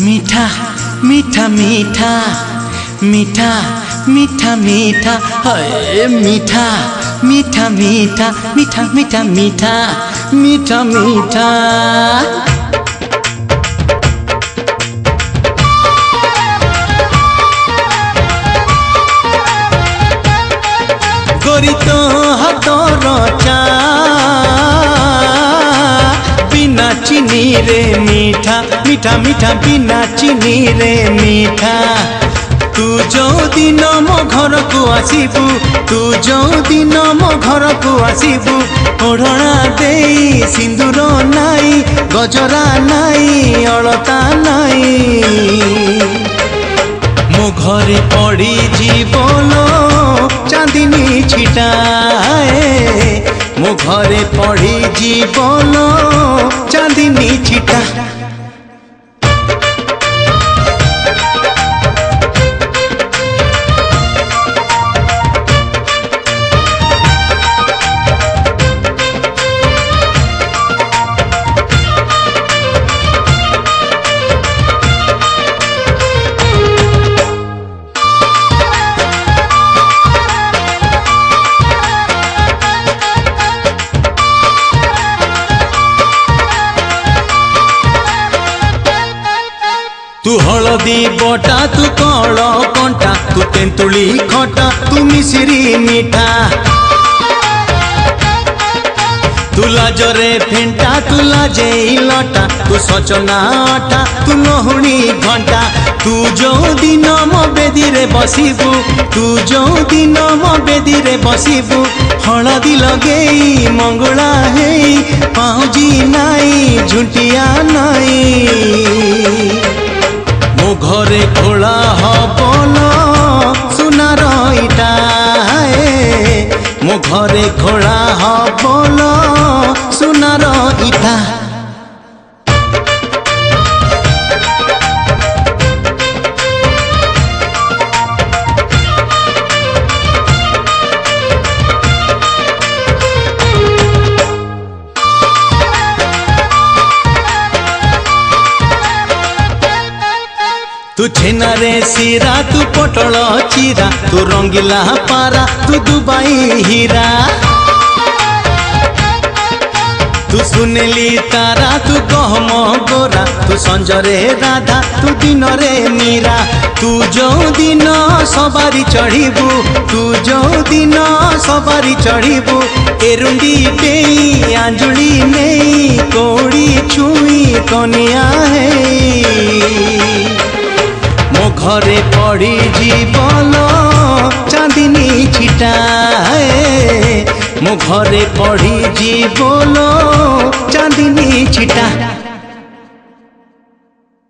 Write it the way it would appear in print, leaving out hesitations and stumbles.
मीठा मीठा मीठा मीठा मीठा मीठा हाय मीठा मीठा मीठा मीठा मीठा मीठा मीठा मीठा गोरी तो हाथ रचा बिना चीनी रे मीठा मीठा मीठा बिना चीनी रे मीठा तू जो दिन मो घर को आसीबू तू जो दिन मो घर को आसीबू ओढ़ना दे सिंदूर नाई गजरा नाई अलता नाई मो घरे पड़ी जीवलो चांदनी छिटाए मो घरे पड़ी जीवलो चांदनी छिटा तू हलदी बटा तू कल कंटा तू तेंतुली खटा तू मिश्री मीठा तू लाजरे फेंटा तू लाजे लटा तू सचना अटा तू नहुणी घंटा तू जो दिन मो बेदी रे बसिबू तू जो दिन मो बेदी रे बसिबू हलदी लगेई मंगला हेई पाउजी नाई झुंटिया नाई मो घरे खोला हबन सुनार इटा मो घरे खोला हबन सुनार इटा तू छेना रे सीरा तू पटल चीरा तू रंगीला पारा तू दुबई हीरा तू सुनेली तारा तू गहम गोरा तू संजरे राधा तू दिन रे मीरा तू जो दिन सवारी चढ़ीबू तू जो दिन सवारी चढ़ीबू एरुंडी पेई आंजुली नहीं कोड़ी छुई कनिया है मो घरे पड़ी जीवलो चांदनी छिटाए मो घरे पड़ी जीवलो चांदनी छिटा।